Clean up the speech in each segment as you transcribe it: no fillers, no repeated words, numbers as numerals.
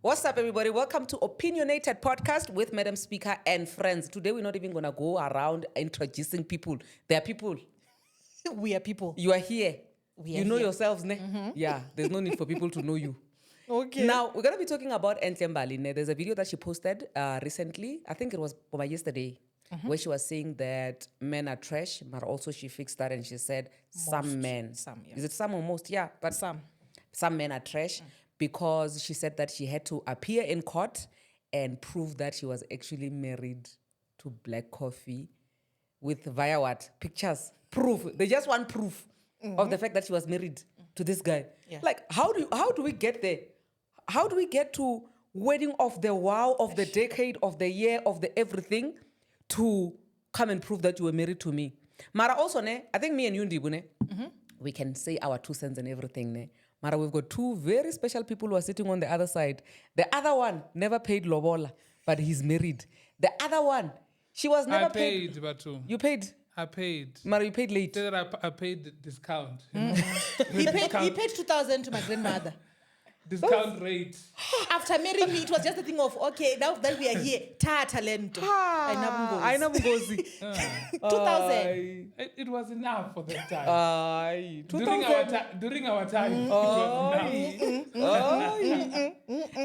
What's up, everybody? Welcome to Opinionated Podcast with Madam Speaker and friends. Today, we're not even going to go around introducing people. They are people. We are people. You are here. We are know here. yourselves, ne? Yeah, there's no need for people to know you. Okay. Now, we're going to be talking about Enhle Mbali. Ne? There's a video that she posted recently. I think it was yesterday, where she was saying that men are trash, but also she fixed that and she said some men. Some, yeah. Is it some or most? Yeah, but Some men are trash because she said that she had to appear in court and prove that she was actually married to Black Coffee with via what? Pictures. Proof. They just want proof of the fact that she was married to this guy. Yeah. Like, how do we get there? How do we get to wedding of the wow, of the decade, of the year, of the everything to come and prove that you were married to me? Mara also, ne, I think me and you, Ndibu, ne, we can say our 2 cents and everything. Ne? Mara, we've got two very special people who are sitting on the other side. The other one never paid lobola, but he's married. The other one, she was never paid. Batu. You paid? I paid. Mara, you paid late. I paid the discount. he paid 2,000 to my grandmother. Discount rate. After marrying me, it was just a thing of okay. Now that we are here, talento. I know Ngozi. 2,000. It was enough for that time. Aye. During our time, it was enough.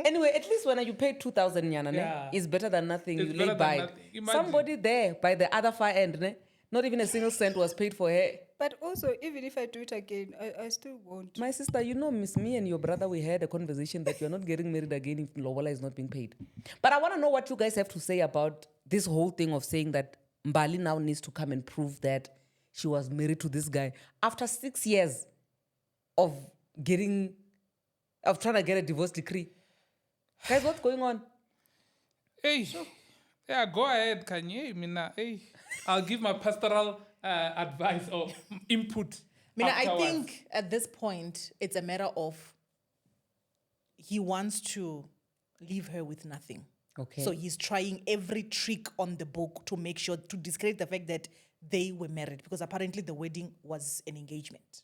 Anyway, at least when you paid 2,000 yana, Yeah. it's better than nothing. It's You better lay than by. nothing. Imagine. Somebody there by the other far end, ne? Not even a single cent was paid for her. But also, even if I do it again, I still won't. My sister, miss me and your brother, we had a conversation that you're not getting married again if Lobola is not being paid. But I want to know what you guys have to say about this whole thing of saying that Mbali now needs to come and prove that she was married to this guy after 6 years of trying to get a divorce decree. Guys, what's going on? Hey, yeah, go ahead, Kanye. Mina, hey, I'll give my pastoral advice or input. I afterwards. think at this point, it's a matter of he wants to leave her with nothing. Okay. So he's trying every trick on the book to make sure to discredit the fact that they were married because apparently the wedding was an engagement.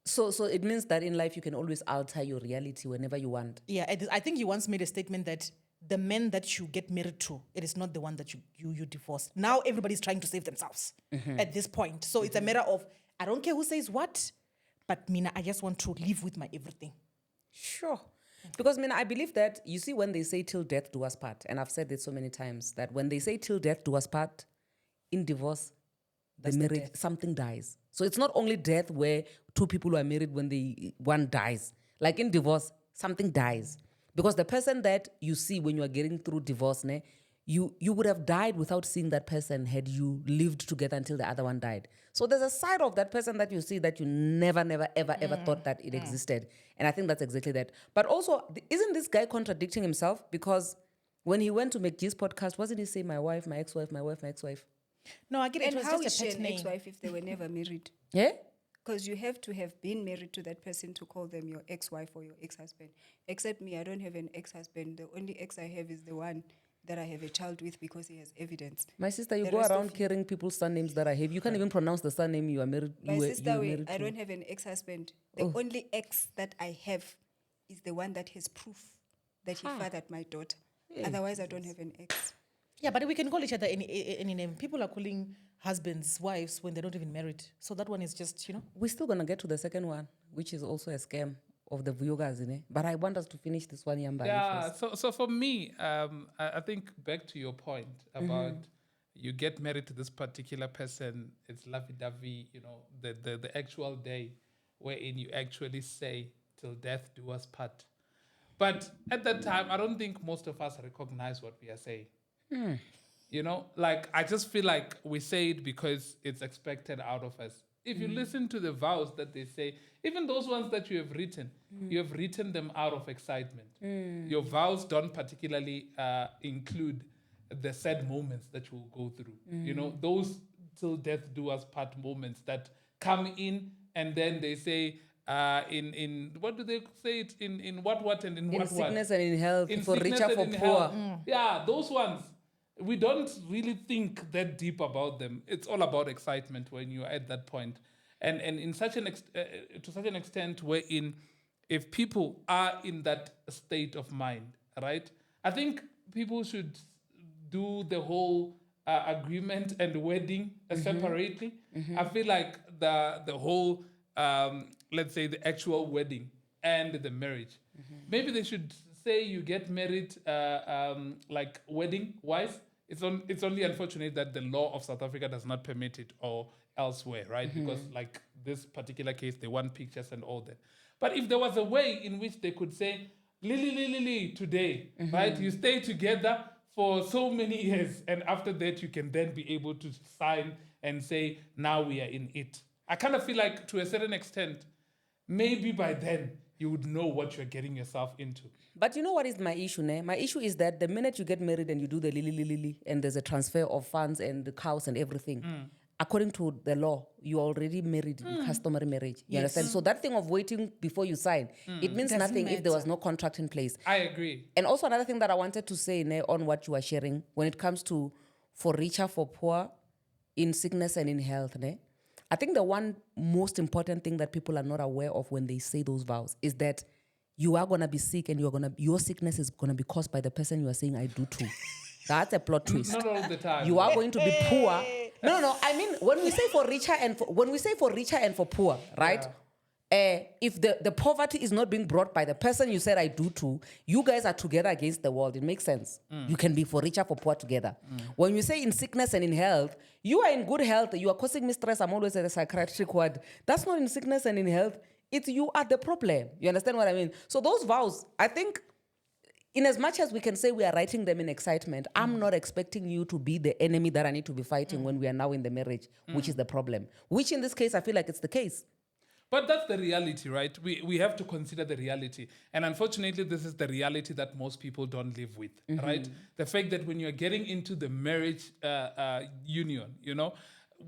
So it means that in life you can always alter your reality whenever you want. Yeah, I think he once made a statement that the men that you get married to, it is not the one that you divorce. Now everybody's trying to save themselves at this point. So it's a matter of, I don't care who says what, but Mina, I just want to live with my everything. Sure. Because, I believe that, you see, when they say till death do us part, and I've said this so many times, that when they say till death do us part, in divorce, the marriage, something dies. So it's not only death where two people who are married when one dies. Like in divorce, something dies. Because the person that you see when you are getting through divorce, ne, you would have died without seeing that person had you lived together until the other one died. So there's a side of that person that you see that you never, ever thought that it existed. And I think that's exactly that. But also, isn't this guy contradicting himself? Because when he went to McGee's podcast, wasn't he saying my wife, my ex-wife, my wife, my ex-wife? No, I get it. And It was how just is a she pet an name. ex-wife if they were never married? Yeah? Because you have to have been married to that person to call them your ex-wife or your ex-husband. Except me, I don't have an ex-husband. The only ex I have is the one that I have a child with because he has evidence. My sister, you The go rest around of- carrying people's surnames that I have. You can't even pronounce the surname you are married. My sister, you were married I to. don't have an ex-husband. The only ex that I have is the one that has proof that he fathered my daughter. Otherwise, I don't have an ex. Yeah, but we can call each other any name. People are calling husbands wives when they're not even married. So that one is just, We're still going to get to the second one, which is also a scam of the vloggers, but I want us to finish this one, Yamba. Yeah, so for me, I think back to your point about you get married to this particular person, it's lovey-dovey, the actual day wherein you actually say, till death do us part. But at that time, I don't think most of us recognize what we are saying. I just feel like we say it because it's expected out of us. If you listen to the vows that they say, even those ones that you have written them out of excitement. Your vows don't particularly include the sad moments that you will go through. Those till death do us part moments that come in and then they say, in what do they say it? In what and in what? In sickness and in health, In for sickness richer, and for in poor. health. Yeah, those ones. We don't really think that deep about them. It's all about excitement when you're at that point. And in such to such an extent wherein if people are in that state of mind, right? I think people should do the whole agreement and wedding separately. I feel like the whole, let's say, the actual wedding and the marriage. Maybe they should say you get married like wedding wise. It's only unfortunate that the law of South Africa does not permit it or elsewhere, right? Because like this particular case, they want pictures and all that. But if there was a way in which they could say, Lily, today, right? You stay together for so many years, and after that, you can then be able to sign and say, now we are in it. I kind of feel like, to a certain extent, maybe by then you would know what you're getting yourself into. But you know what is my issue, ne? My issue is that the minute you get married and you do the lili, and there's a transfer of funds and the cows and everything, according to the law, you're already married in customary marriage. You understand? So that thing of waiting before you sign, it means Doesn't nothing if there was matter. no contract in place. I agree. And also another thing that I wanted to say ne, on what you are sharing, when it comes to for richer, for poor, in sickness and in health, ne? I think the one most important thing that people are not aware of when they say those vows is that you are gonna be sick and your sickness is gonna be caused by the person you are saying I do to. That's a plot twist. Not all the time. You are going to be poor. No. I mean, when we say for richer and for poor, right? If the poverty is not being brought by the person you said I do to, you guys are together against the world. It makes sense. You can be for richer, for poor together. When you say in sickness and in health, you are in good health. You are causing me stress. I'm always at a psychiatric ward. That's not in sickness and in health. It's you are the problem. You understand what I mean? So those vows, I think, in as much as we can say we are writing them in excitement, I'm not expecting you to be the enemy that I need to be fighting when we are now in the marriage, which is the problem. Which in this case, I feel like it's the case. But that's the reality, right? We have to consider the reality. And unfortunately, this is the reality that most people don't live with, right? The fact that when you're getting into the marriage union, you know,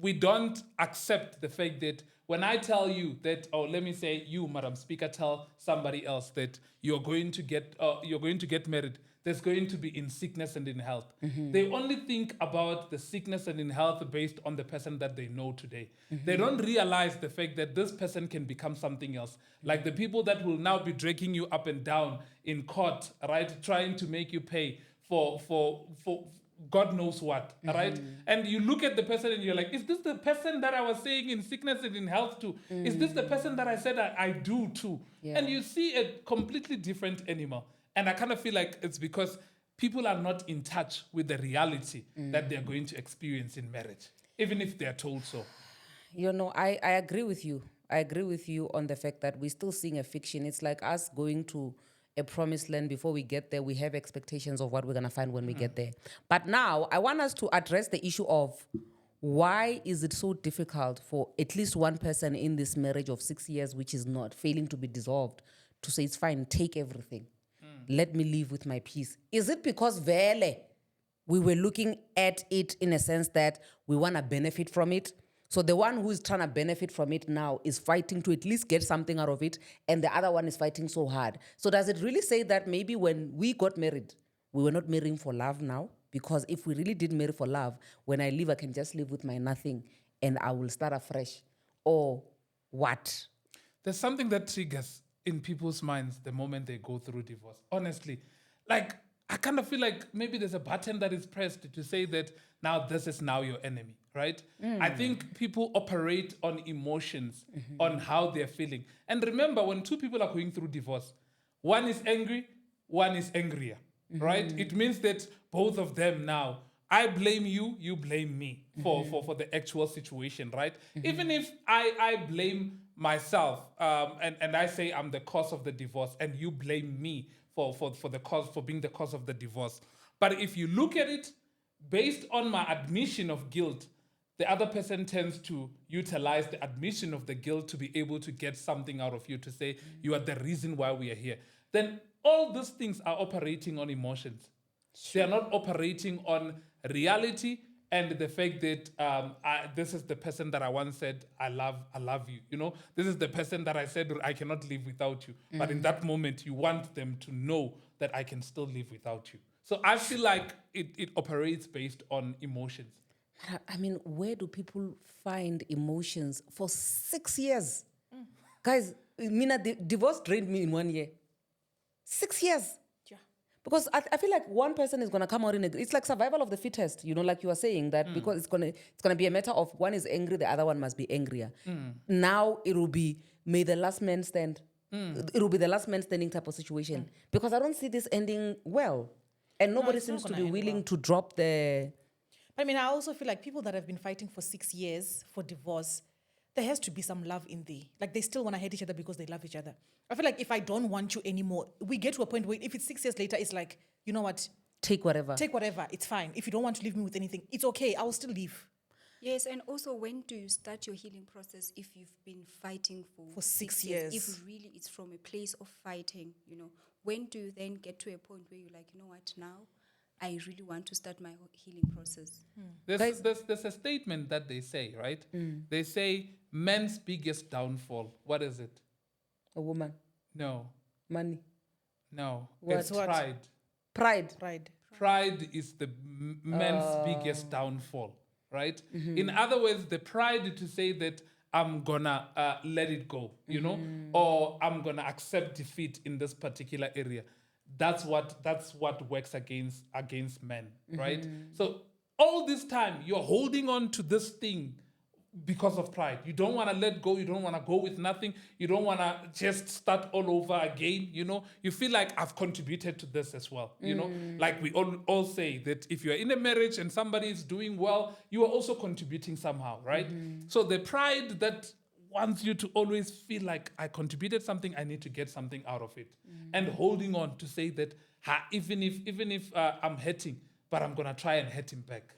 we don't accept the fact that when I tell you that, or let me say you, Madam Speaker, tell somebody else that you're going to get married, there's going to be in sickness and in health. They only think about the sickness and in health based on the person that they know today. They don't realize the fact that this person can become something else. Like the people that will now be dragging you up and down in court, right? Trying to make you pay for God knows what, right? And you look at the person and you're like, is this the person that I was saying in sickness and in health to? Is this the person that I said I do to? Yeah. And you see a completely different animal. And I kind of feel like it's because people are not in touch with the reality that they're going to experience in marriage, even if they're told so. You know, I agree with you. I agree with you on the fact that we're still seeing a fiction. It's like us going to a promised land. Before we get there, we have expectations of what we're going to find when we get there. But now I want us to address the issue of why is it so difficult for at least one person in this marriage of 6 years, which is not failing to be dissolved, to say it's fine, take everything. Let me live with my peace. Is it because vele we were looking at it in a sense that we want to benefit from it? So the one who is trying to benefit from it now is fighting to at least get something out of it, and the other one is fighting so hard. So does it really say that maybe when we got married, we were not marrying for love now? Because if we really did marry for love, when I leave, I can just live with my nothing and I will start afresh. Or what? There's something that triggers in people's minds the moment they go through divorce. Honestly, like, I kind of feel like maybe there's a button that is pressed to say that now this is now your enemy, right? I think people operate on emotions, on how they're feeling. And remember, when two people are going through divorce, one is angry, one is angrier, right? It means that both of them now, I blame you, you blame me for the actual situation, right? Even if I blame myself and I say I'm the cause of the divorce and you blame me for the cause, for being the cause of the divorce. But if you look at it based on my admission of guilt, the other person tends to utilize the admission of the guilt to be able to get something out of you, to say you are the reason why we are here. Then all these things are operating on emotions. They are not operating on reality and the fact that this is the person that I once said, I love you. You know, this is the person that I said, I cannot live without you. But in that moment, you want them to know that I can still live without you. So I feel like it operates based on emotions. I mean, where do people find emotions for 6 years? Guys, Mina, divorce drained me in 1 year. 6 years. Yeah. Because I feel like one person is gonna come out in it's like survival of the fittest, like you were saying that because it's gonna be a matter of one is angry, the other one must be angrier. Now it will be may the last man stand. It will be the last man standing type of situation. Because I don't see this ending well. And nobody it's not seems to gonna be end willing well. to drop the I mean, I also feel like people that have been fighting for 6 years for divorce, there has to be some love in there. Like they still want to hate each other because they love each other. I feel like if I don't want you anymore, we get to a point where if it's 6 years later, it's like, you know what? take whatever. Take whatever. It's fine. If you don't want to leave me with anything, it's okay. I will still leave. Yes, and also when do you start your healing process if you've been fighting for 6 If years. really it's from a place of fighting, when do you then get to a point where you're like, you know what, now I really want to start my healing process? There's a statement that they say, right? They say men's biggest downfall. What is it? A woman. No. Money. No. What? It's What? pride. Pride. Pride. Pride is the man's biggest downfall, right? In other words, the pride to say that I'm gonna let it go, or I'm gonna accept defeat in this particular area. That's what works against men, right? So all this time you're holding on to this thing because of pride. You don't want to let go. You don't want to go with nothing. You don't want to just start all over again. You feel like I've contributed to this as well. Like we all say that if you're in a marriage and somebody is doing well, you are also contributing somehow, right? So the pride that wants you to always feel like I contributed something, I need to get something out of it, and holding on to say that even if I'm hurting, but I'm gonna try and hurt him back.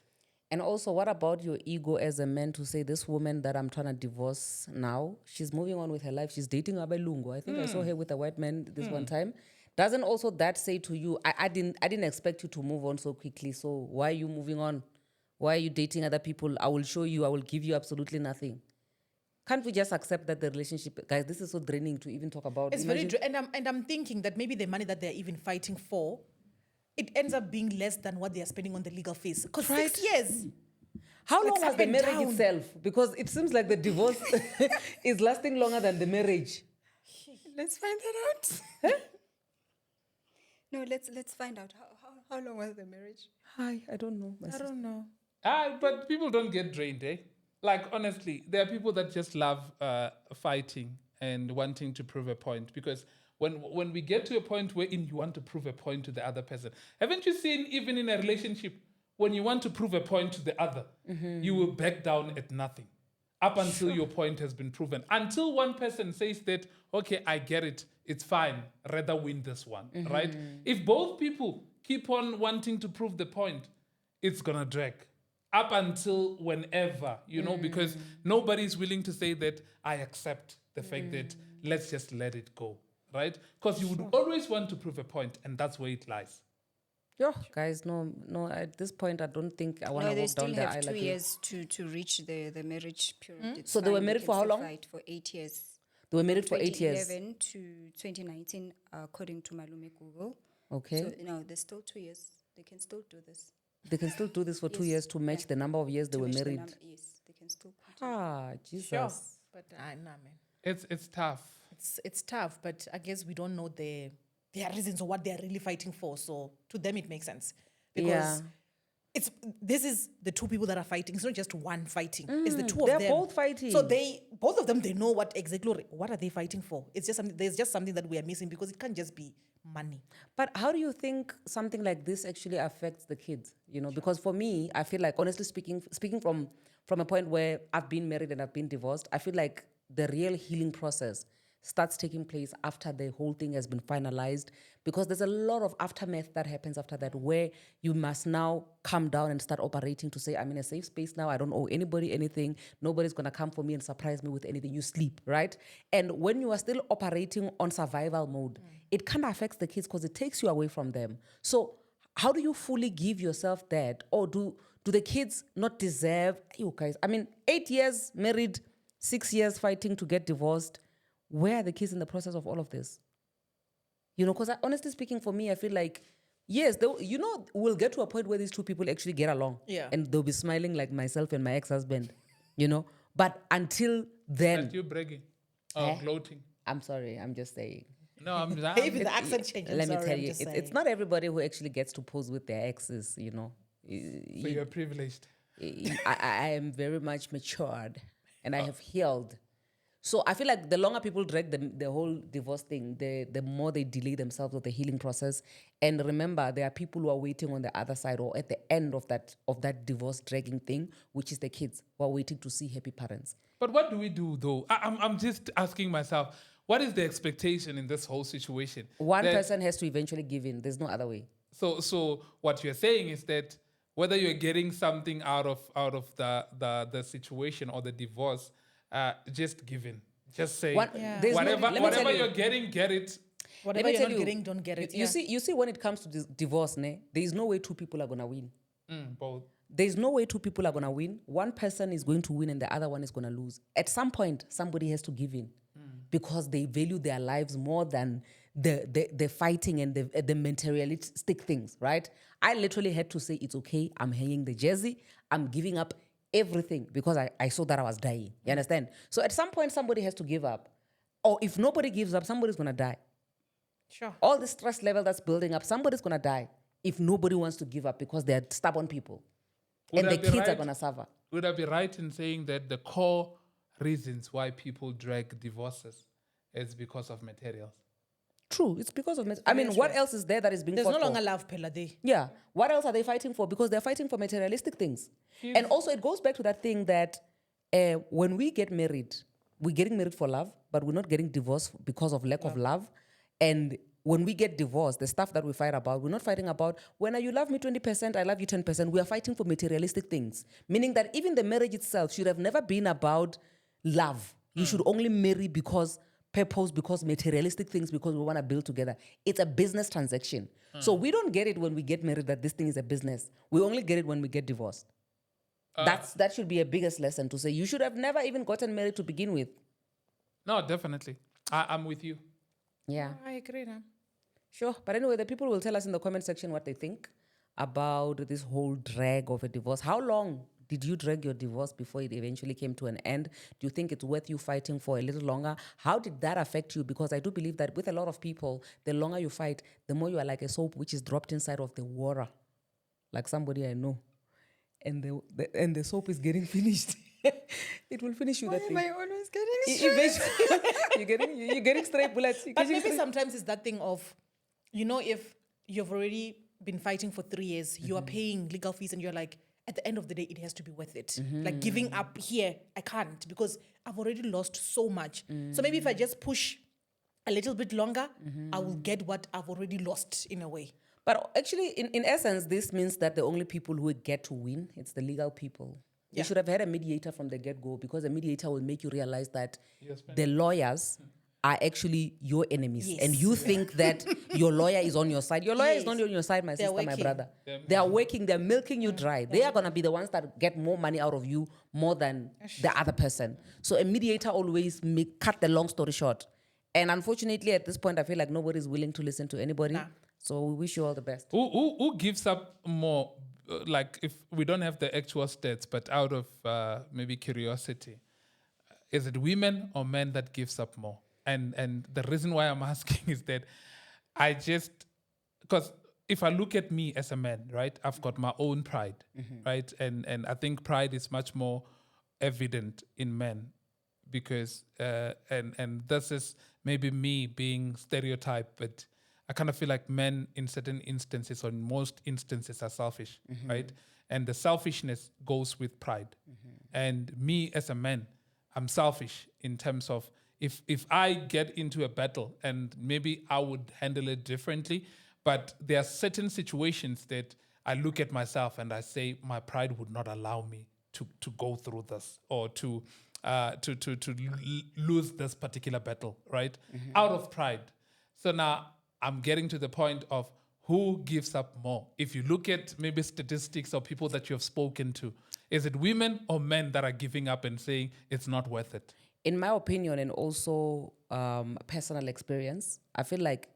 And also, what about your ego as a man to say this woman that I'm trying to divorce now, she's moving on with her life, she's dating Abelungu. I think I saw her with a white man this one time. Doesn't also that say to you, I didn't expect you to move on so quickly, so why are you moving on? Why are you dating other people? I will show you, I will give you absolutely nothing. Can't we just accept that the relationship, guys, this is so draining to even talk about. It's very and I'm thinking that maybe the money that they're even fighting for, it ends up being less than what they are spending on the legal fees. Because 6 years. How Like long was up the and marriage down. itself? Because it seems like the divorce is lasting longer than the marriage. Let's find that out. No, let's find out how long was the marriage. Hi, I don't know. I don't know. But people don't get drained, eh? Like, honestly, there are people that just love fighting and wanting to prove a point. Because when we get to a point wherein you want to prove a point to the other person, haven't you seen even in a relationship, when you want to prove a point to the other, you will back down at nothing up until your point has been proven. Until one person says that, okay, I get it, it's fine, rather win this one, right? If both people keep on wanting to prove the point, it's going to drag up until whenever, because nobody's willing to say that I accept the fact that let's just let it go, right? Because you would always want to prove a point, and that's where it lies. Yo, guys, no, at this point, I don't think I want No, to they walk still down the have aisle 2 like years to reach the marriage period. It's So they were fine, married can for how still long? fight for 8 years. They were married for 8 years. 2011 to 2019, according to Malume Google. Okay. So, there's still 2 years. They can still do this. They can still do this for 2 Yes, years to match yeah. the number of years they To were match the married. number, yes, they can still continue. Ah, Jesus. Sure. But nah, man. It's tough. It's tough, but I guess we don't know their reasons or what they're really fighting for. So to them, it makes sense. Because this is the two people that are fighting. It's not just one fighting. It's the two of They're them. both fighting. So both of them, they know what are they fighting for. It's just there's just something that we are missing because it can't just be money. But how do you think something like this actually affects the kids? Because for me, I feel like, honestly speaking from a point where I've been married and I've been divorced, I feel like the real healing process starts taking place after the whole thing has been finalized, because there's a lot of aftermath that happens after that, where you must now calm down and start operating to say, I'm in a safe space now. I don't owe anybody anything. Nobody's going to come for me and surprise me with anything. You sleep, right? And when you are still operating on survival mode, it kind of affects the kids because it takes you away from them. So how do you fully give yourself that? Or do the kids not deserve, you guys, 8 years married, 6 years fighting to get divorced. Where are the kids in the process of all of this? Because honestly speaking, for me, I feel like, yes, we'll get to a point where these two people actually get along. Yeah. And they'll be smiling like myself and my ex-husband, But until then... That you bragging. Gloating. I'm sorry, I'm just saying. No, I'm Even the accent change. I'm Let me sorry, tell I'm you, just it's saying. not everybody who actually gets to pose with their exes, so you're privileged. I am very much matured and I have healed. So I feel like the longer people drag the whole divorce thing, the more they delay themselves with the healing process. And remember, there are people who are waiting on the other side or at the end of that divorce dragging thing, which is the kids who are waiting to see happy parents. But what do we do though? I'm just asking myself, what is the expectation in this whole situation? One That- person has to eventually give in. There's no other way. So what you're saying is that whether you're getting something out of the situation or the divorce, just give in. Just say There's no- whatever let me tell whatever you. you're getting, get it. Whatever Let me you're tell not you, getting, don't get it. You see, when it comes to divorce, there is no way two people are gonna win. Both. There's no way two people are gonna win. One person is going to win and the other one is gonna lose. At some point, somebody has to give in because they value their lives more than the fighting and the materialistic things, right? I literally had to say, it's okay, I'm hanging the jersey, I'm giving up everything because I saw that I was dying. You understand? So at some point, somebody has to give up. Or if nobody gives up, somebody's gonna die. Sure. All the stress level that's building up, somebody's gonna die if nobody wants to give up because they're stubborn people. Would And I the be kids are right? gonna suffer. Would I be right in saying that the core reasons why people drag divorces is because of materials? True, it's because of I mean, what else is there that is being There's fought no for? longer love, Pella Day. Yeah. What else are they fighting for? Because they're fighting for materialistic things. And also, it goes back to that thing that when we get married, we're getting married for love, but we're not getting divorced because of lack of love. And when we get divorced, the stuff that we fight about, we're not fighting about, when you love me 20%, I love you 10%. We are fighting for materialistic things. Meaning that even the marriage itself should have never been about love. You should only marry because purpose, because materialistic things, because we want to build together. It's a business transaction. So we don't get it when we get married that this thing is a business. We only get it when we get divorced. That should be a biggest lesson to say you should have never even gotten married to begin with. No, definitely. I'm with you. Yeah, I agree now. sure. But anyway, the people will tell us in the comment section what they think about this whole drag of a divorce. How long did you drag your divorce before it eventually came to an end? Do you think it's worth you fighting for a little longer? How did that affect you? Because I do believe that with a lot of people, the longer you fight, the more you are like a soap which is dropped inside of the water. Like somebody I know. And the soap is getting finished. It will finish you that thing. always getting Eventually, you're getting straight bullets. You're But getting maybe straight- sometimes it's that thing of, if you've already been fighting for 3 years, you are paying legal fees and you're like, at the end of the day, it has to be worth it. Like giving up here, I can't because I've already lost so much. So maybe if I just push a little bit longer, I will get what I've already lost in a way. But actually, in essence, this means that the only people who get to win, it's the legal people. They Yeah. should have had a mediator from the get-go because a mediator will make you realize that You're spending- the lawyers are actually your enemies. Yes. And you think that your lawyer is on your side. Your lawyer is Yes. not on your side, my They're sister, my working. brother. They are working, they're milking you dry. They are going to be the ones that get more money out of you more than the other person. So a mediator always cut the long story short. And unfortunately, at this point, I feel like nobody's willing to listen to anybody. Nah. So we wish you all the best. Who gives up more? Like if we don't have the actual stats, but out of maybe curiosity, is it women or men that gives up more? And the reason why I'm asking is that because if I look at me as a man, right, I've got my own pride, right, and I think pride is much more evident in men because and this is maybe me being stereotyped, but I kind of feel like men in certain instances or in most instances are selfish, right? And the selfishness goes with pride. And me as a man, I'm selfish in terms of if I get into a battle and maybe I would handle it differently, but there are certain situations that I look at myself and I say my pride would not allow me to go through this or to lose this particular battle, right? Out of pride. So now I'm getting to the point of who gives up more. If you look at maybe statistics or people that you have spoken to, is it women or men that are giving up and saying it's not worth it? In my opinion, and also personal experience, I feel like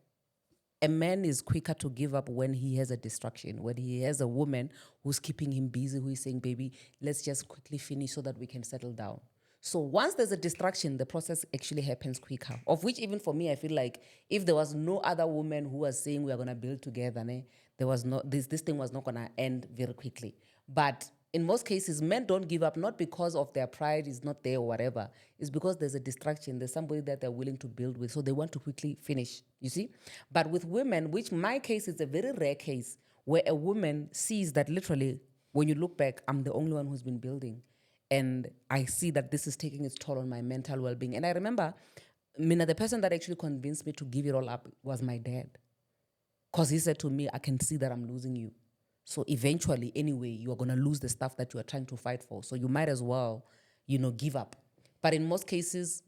a man is quicker to give up when he has a distraction, when he has a woman who's keeping him busy, who is saying, baby, let's just quickly finish so that we can settle down. So once there's a distraction, the process actually happens quicker. Of which, even for me, I feel like if there was no other woman who was saying we are gonna build together, there was no this thing was not gonna end very quickly. But in most cases, men don't give up not because of their pride is not there or whatever. It's because there's a distraction. There's somebody that they're willing to build with, so they want to quickly finish. You see, but with women, which my case is a very rare case, where a woman sees that literally, when you look back, I'm the only one who's been building. And I see that this is taking its toll on my mental well-being. And I remember, Mina, the person that actually convinced me to give it all up was my dad. Because he said to me, I can see that I'm losing you. So eventually, anyway, you are going to lose the stuff that you are trying to fight for. So you might as well, give up. But in most cases,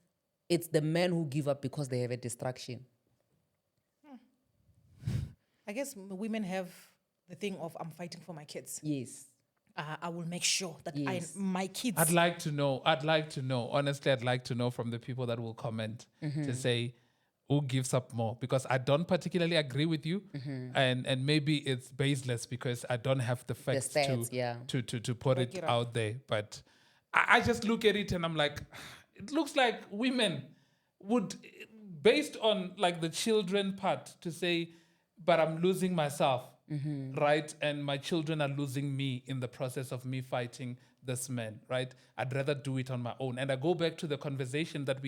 it's the men who give up because they have a distraction. I guess women have the thing of, I'm fighting for my kids. Yes. I will make sure that Yes. my kids. I'd like to know. Honestly, I'd like to know from the people that will comment to say who gives up more, because I don't particularly agree with you, and maybe it's baseless because I don't have the facts stats, yeah. to put it out there. But I just look at it and I'm like, it looks like women would, based on like the children part, to say, but I'm losing myself. Right? And my children are losing me in the process of me fighting this man, right? I'd rather do it on my own. And I go back to the conversation that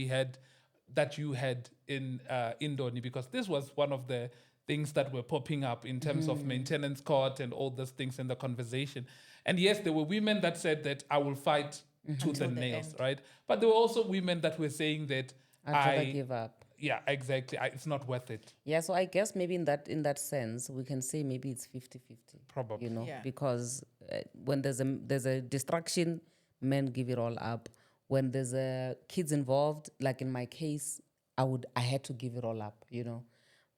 you had in Indoni, because this was one of the things that were popping up in terms of maintenance court and all those things in the conversation. And yes, there were women that said that I will fight to the nails, right? But there were also women that were saying that I'd rather give up. Yeah, exactly. It's not worth it. Yeah, so I guess maybe in that sense, we can say maybe it's 50-50. Probably. Yeah. Because when there's a distraction, men give it all up. When there's kids involved, like in my case, I had to give it all up,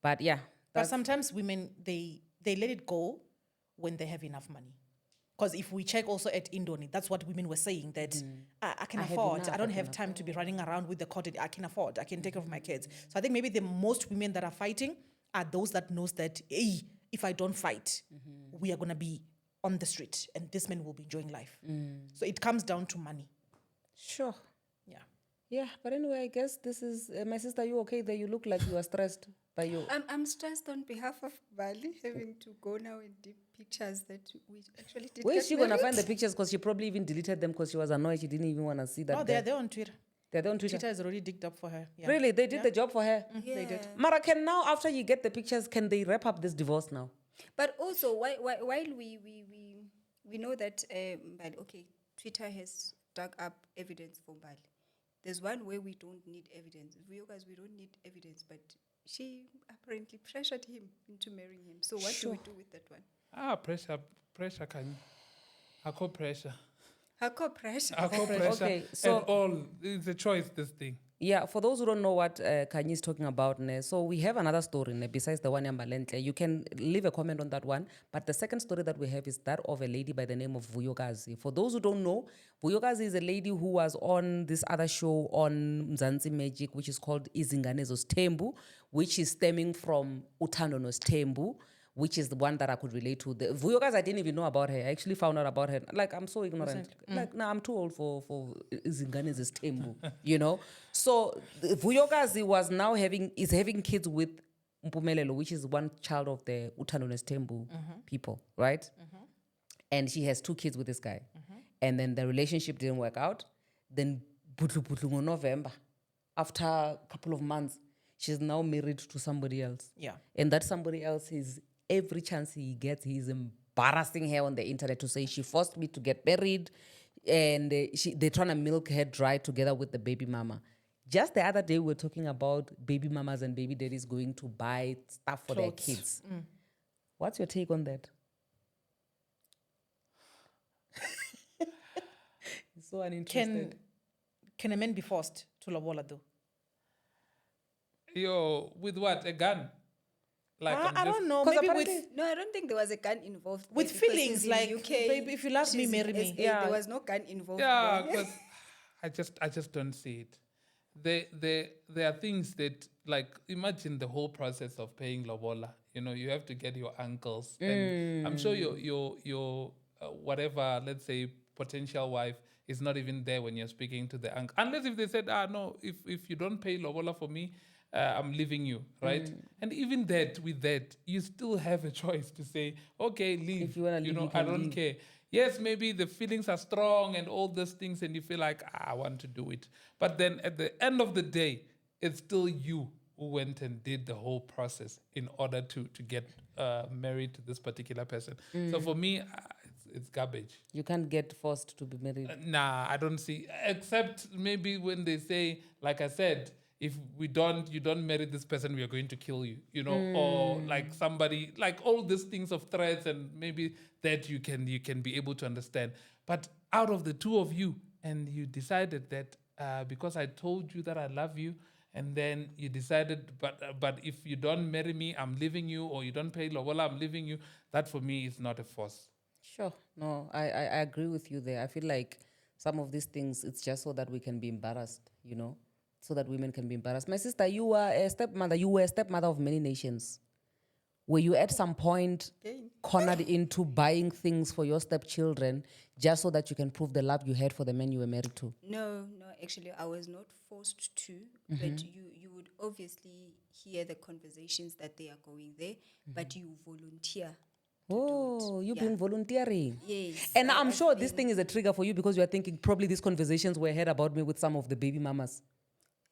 But yeah. But sometimes women, they let it go when they have enough money. Because if we check also at Indoni, that's what women were saying, that I can afford. I don't have time to be running around with the cottage. I can afford. I can take care of my kids. So I think maybe the most women that are fighting are those that knows that, hey, if I don't fight, we are going to be on the street and this man will be enjoying life. So it comes down to money. Sure. Yeah. Yeah, but anyway, I guess this is... my sister, you okay there? You look like you are stressed by you. I'm stressed on behalf of Bali, having to go now and dig pictures that we actually did. Where is get she going to married. find the pictures? Because she probably even deleted them because she was annoyed. She didn't even want to see that. No, they're there on Twitter. They're there on Twitter. Twitter is already digged up for her. Yeah. Really? They did the job for her? They did. Mara, can now, after you get the pictures, can they wrap up this divorce now? But also, while we know that, Mbali, okay, Twitter has dug up evidence for Mbali. There's one where we don't need evidence. We don't need evidence, but she apparently pressured him into marrying him. So what do we do with that one? Pressure can. I call pressure. Her pressure. I call pressure. Okay, so- and all, it's a choice, this thing. Yeah, for those who don't know what Kanye is talking about, so we have another story besides the one in Enhle. You can leave a comment on that one. But the second story that we have is that of a lady by the name of Vuyokazi. For those who don't know, Vuyokazi is a lady who was on this other show on Mzansi Magic, which is called Izinganezo's Tembu, which is stemming from Utandono's Tembu, which is the one that I could relate to. The Vuyokazi, I didn't even know about her. I actually found out about her. Like, I'm so ignorant. Like, no, I'm too old for Izinganezo's Tembu, So Vuyokazi is having kids with Mpumelelo, which is one child of the Utandono's Tembu people, right? And she has 2 kids with this guy. And then the relationship didn't work out. Then in November, after a couple of months, she's now married to somebody else. Yeah. And that somebody else is, every chance he gets, he's embarrassing her on the internet to say, she forced me to get married. And they're trying to milk her dry together with the baby mama. Just the other day, we were talking about baby mamas and baby daddies going to buy stuff for their Clothes. kids. What's your take on that? So uninterested. Can a man be forced to lobola though? Yo, with what? A gun? Like, I don't know. 'Cause Maybe apparently- with No, I don't think there was a gun involved. With there because feelings he's in like, UK, baby, if you love me, she's in marry me. SA, Yeah. There was no gun involved. Yeah, there. because I just don't see it. There are things that, like, imagine the whole process of paying lobola. You have to get your uncles, and I'm sure your whatever, let's say, potential wife is not even there when you're speaking to the uncle. Unless if they said, no, if you don't pay lobola for me, I'm leaving you, right? And even with that, you still have a choice to say, okay, leave. If you wanna leave, you I can don't leave. care. Yes, maybe the feelings are strong and all those things, and you feel like, I want to do it. But then at the end of the day, it's still you who went and did the whole process in order to get married to this particular person. So for me, it's garbage. You can't get forced to be married. Nah, I don't see. Except maybe when they say, like I said, if you don't marry this person, we are going to kill you. Or like somebody, like all these things of threats, and maybe that you can be able to understand. But out of the two of you, and you decided that because I told you that I love you, and then you decided, but if you don't marry me, I'm leaving you, or you don't pay lobola, I'm leaving you. That for me is not a force. Sure. No, I agree with you there. I feel like some of these things, it's just so that we can be embarrassed, so that women can be embarrassed. My sister, you were a stepmother of many nations. Were you at some point cornered into buying things for your stepchildren just so that you can prove the love you had for the men you were married to? No, actually, I was not forced to, but you would obviously hear the conversations that they are going there, but you volunteer. Oh, you've Yeah. been volunteering. Yes. And I'm I've sure this been- thing is a trigger for you because you are thinking probably these conversations were had about me with some of the baby mamas.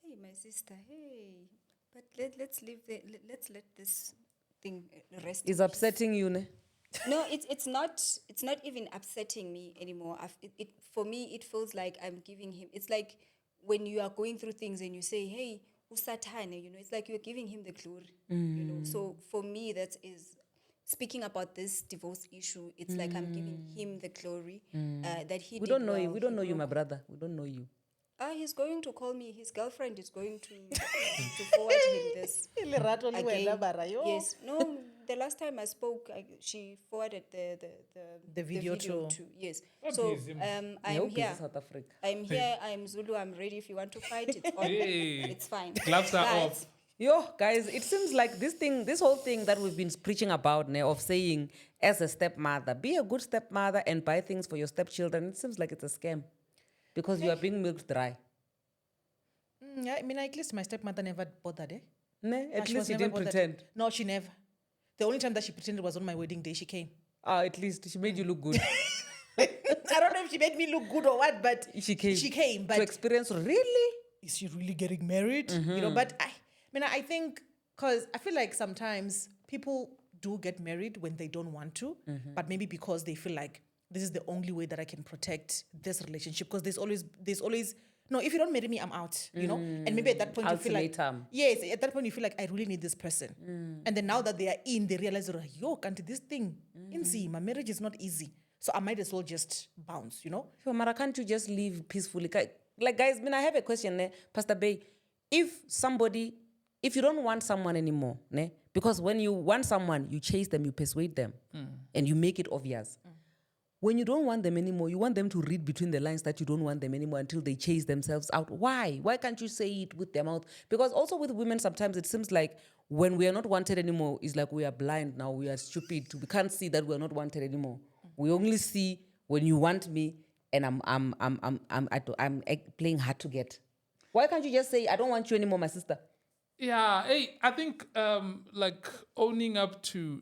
Hey, my sister, hey. But let's leave let's let this thing rest. Is in upsetting you, ne? peace. No, it's not even upsetting me anymore. For me, it feels like I'm giving him. It's like when you are going through things and you say, hey, usatane, it's like you're giving him the glory. So for me, that is speaking about this divorce issue. It's like I'm giving him the glory that he. We did don't know you. well. We don't He know you, my broke- brother. We don't know you. He's going to call me. His girlfriend is going to forward him this. Again. Yes. No, the last time I spoke, she forwarded the video to- Yes. What So is him? I'm You're busy, here. South Africa. I'm here. I'm Zulu. I'm ready. If you want to fight, it's on. Hey. It's fine. Gloves are But off. Yo, guys, it seems like this whole thing that we've been preaching about now of saying, as a stepmother, be a good stepmother and buy things for your stepchildren, it seems like it's a scam because you are being milked dry. I mean, at least my stepmother never bothered, eh? Ne? At She least was you never didn't bothered. pretend. No, she never. The only time that she pretended was on my wedding day. She came. At least she made you look good. I don't know if she made me look good or what, but She came. She came, To but experience, really? is she really getting married? But I think because I feel like sometimes people do get married when they don't want to, but maybe because they feel like this is the only way that I can protect this relationship. Because there's always no. If you don't marry me, I'm out. And maybe at that point you feel like Ultimatum. yes. At that point you feel like I really need this person. And then now that they are in, they realize, yo, can't this thing my marriage is not easy. So I might as well just bounce. So, Mara, can't you just live peacefully? Like, guys, I have a question, ne? Pastor Bay. If you don't want someone anymore, ne? Because when you want someone, you chase them, you persuade them, and you make it obvious. When you don't want them anymore, you want them to read between the lines that you don't want them anymore until they chase themselves out. Why? Why can't you say it with their mouth? Because also with women, sometimes it seems like when we are not wanted anymore, it's like we are blind now, we are stupid. We can't see that we are not wanted anymore. We only see when you want me and I'm playing hard to get. Why can't you just say, I don't want you anymore, my sister? Yeah, hey, I think like owning up to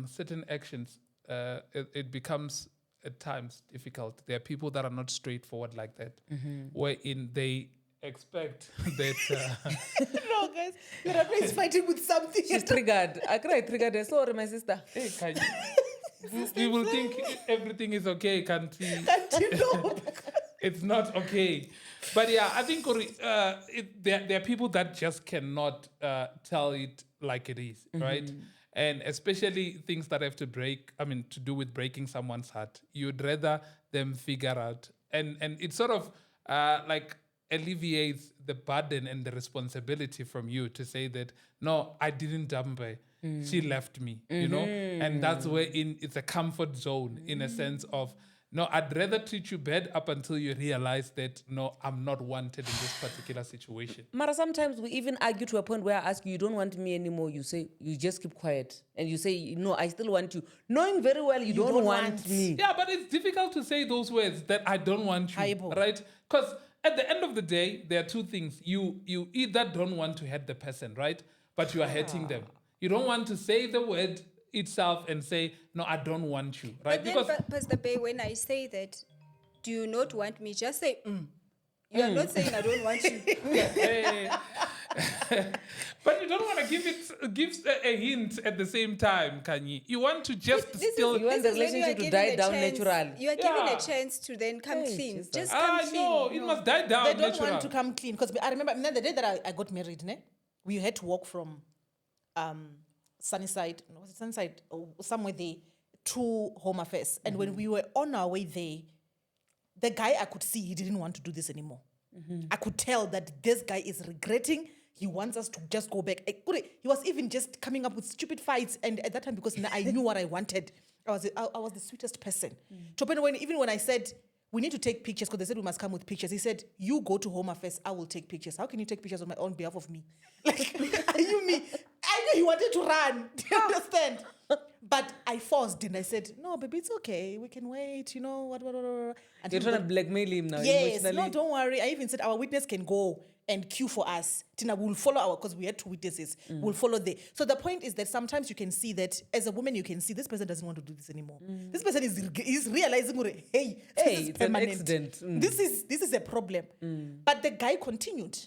certain actions, it becomes at times difficult. There are people that are not straightforward like that, wherein they expect that. No, guys, you're always fighting with something. She's triggered. I triggered her. Sorry, my sister. Hey, can we will think everything is okay, can't we? It's not okay. But yeah, I think there are people that just cannot tell it like it is, right? And especially things that have to do with breaking someone's heart. You'd rather them figure out. And it sort of like alleviates the burden and the responsibility from you to say that, no, I didn't dump her. She left me, you know? And that's where it's a comfort zone in a sense of no, I'd rather treat you bad up until you realize that, no, I'm not wanted in this particular situation. Mara, sometimes we even argue to a point where I ask you don't want me anymore. You say, you just keep quiet. And you say, no, I still want you. Knowing very well you don't want me. Yeah, but it's difficult to say those words that I don't want you, Haibo. right? Because at the end of the day, there are two things. You either don't want to hurt the person, right? But you are hurting them. You don't want to say the word itself and say, no, I don't want you, right? But then, Pastor Bay, when I say that, do you not want me? Just say, You are not saying I don't want you. Hey. But you don't want to give a hint at the same time, Kanye. You want to just still... You want the relationship to die down naturally. You are given a chance to then come Hey, clean. Jesus. Just come clean. No, it must die down They don't natural. want to come clean. Because I remember the day that I got married, we had to walk from Sunnyside, no, was it Sunnyside, or somewhere there, to Home Affairs. And when we were on our way there, the guy, I could see he didn't want to do this anymore. I could tell that this guy is regretting. He wants us to just go back. He was even just coming up with stupid fights. And at that time, because I knew what I wanted, I was the sweetest person. To the point even when I said, we need to take pictures, because they said we must come with pictures. He said, you go to Home Affairs, I will take pictures. How can you take pictures on behalf of me? Like, you mean? I knew he wanted to run. Do you understand? But I forced and I said, no, baby, it's okay. We can wait, what. You're trying to blackmail him now. Yes, emotionally. no, don't worry. I even said our witness can go and queue for us. Tina will follow because we had 2 witnesses. We'll follow there. So the point is that sometimes you can see that as a woman, you can see this person doesn't want to do this anymore. This person is realizing, hey, this is it's an permanent. accident. This is a problem. But the guy continued,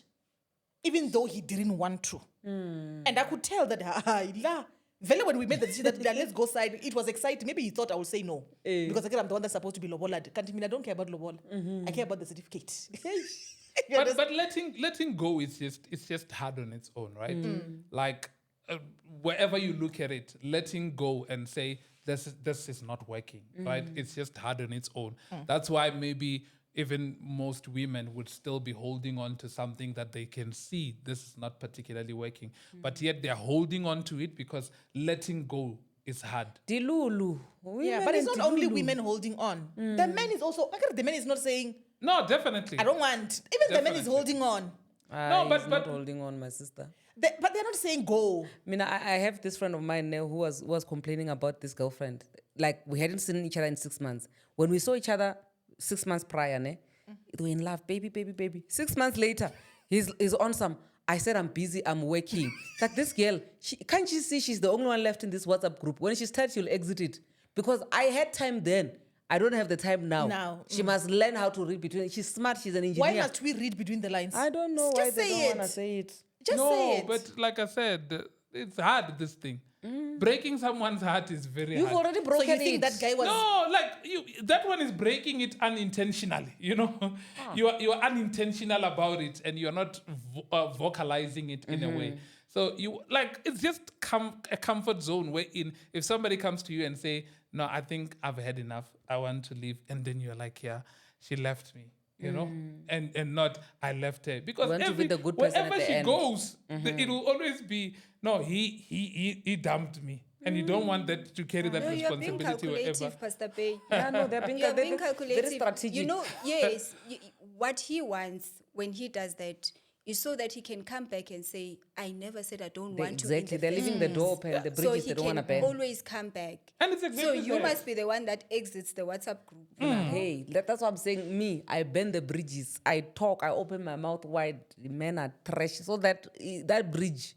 even though he didn't want to. And I could tell that, Vele, when we made the decision that let's go side, it was exciting. Maybe he thought I would say no. Because again, I'm the one that's supposed to be lobola. I don't care about lobola. I care about the certificate. But letting go is just hard on its own, right? Like wherever you look at it, letting go and say this is not working, right? It's just hard on its own. That's why maybe even most women would still be holding on to something that they can see this is not particularly working, but yet they're holding on to it because letting go is hard. Dilulu. Yeah, but it's not only women holding on. The man is also, the man is not saying, No, definitely. I don't want. Even the man is holding on. No, but- he's not holding on, my sister. But they're not saying go. I have this friend of mine now who was complaining about this girlfriend. Like, we hadn't seen each other in 6 months. When we saw each other 6 months prior, they were in love, baby. 6 months later, he's on some, I said, I'm busy, I'm working. Like, this girl, can't you see she's the only one left in this WhatsApp group? When she's tired, she'll exit it. Because I had time then. I don't have the time now. She must learn how to read between. She's smart, she's an engineer. Why must we read between the lines? I don't know why they don't want to say it. Just say it. But like I said, it's hard, this thing. Breaking someone's heart is very You've hard. already broken So you think it. that guy was... No, that one is breaking it unintentionally, You are unintentional about it and you're not vocalizing it in a way. So it's just a comfort zone wherein if somebody comes to you and say, no, I think I've had enough, I want to leave. And then you're like, yeah, she left me, and not I left her. Because Want to be the good person wherever at the she end. goes, it will always be, no, he dumped me. And you don't want that to carry that No, you're being responsibility wherever. calculative, Pastor Bay. Yeah, no, they're being, You're they're being very calculative. strategic. Yes, what he wants when he does that is so that he can come back and say, I never said I don't want to. Exactly. They're leaving the door open, the So bridges he they don't want to can burn. always come back. And it's So exactly you that. must be the one that exits the WhatsApp group. Hey, that's what I'm saying. Me, I bend the bridges. I talk. I open my mouth wide. The men are trash. So that bridge.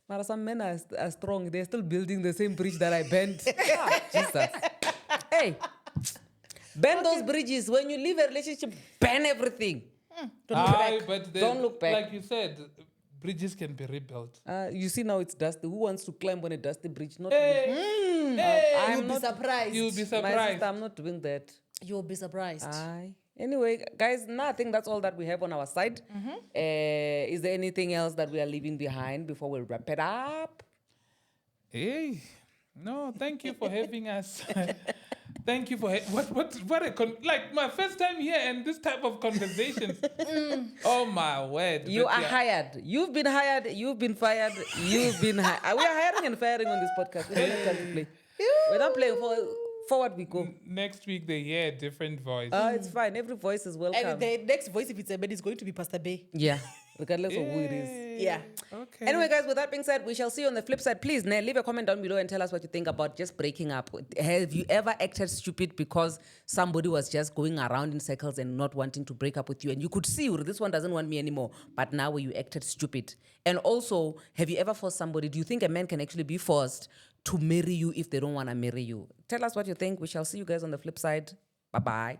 But some men are strong. They're still building the same bridge that I bent. Jesus. Hey, bend those bridges. When you leave a relationship, bend everything. But Don't look back. Like you said, bridges can be rebuilt. You see now it's dusty. Who wants to climb on a dusty bridge? Not Hey, I'm You'll be not. surprised. you'll be My surprised. sister, I'm not doing that. You'll be surprised. Aye. Anyway, guys, I think that's all that we have on our side. Is there anything else that we are leaving behind before we wrap it up? Hey, no, thank you for having us. Thank you for like my first time here and this type of conversations. Oh my word! You But are yeah. hired. You've been hired. You've been fired. You've been hired. We are hiring and firing on this podcast. We don't have time to play. We're not playing Forward we go. Next week they hear a different voice. It's fine. Every voice is welcome. And the next voice, if it's a man, is going to be Pastor Bay. Yeah, regardless of who it is. Yeah. Okay. Anyway, guys, with that being said, we shall see you on the flip side. Please, leave a comment down below and tell us what you think about just breaking up. Have you ever acted stupid because somebody was just going around in circles and not wanting to break up with you? And you could see, this one doesn't want me anymore. But now you acted stupid. And also, have you ever forced somebody? Do you think a man can actually be forced to marry you if they don't want to marry you? Tell us what you think. We shall see you guys on the flip side. Bye-bye.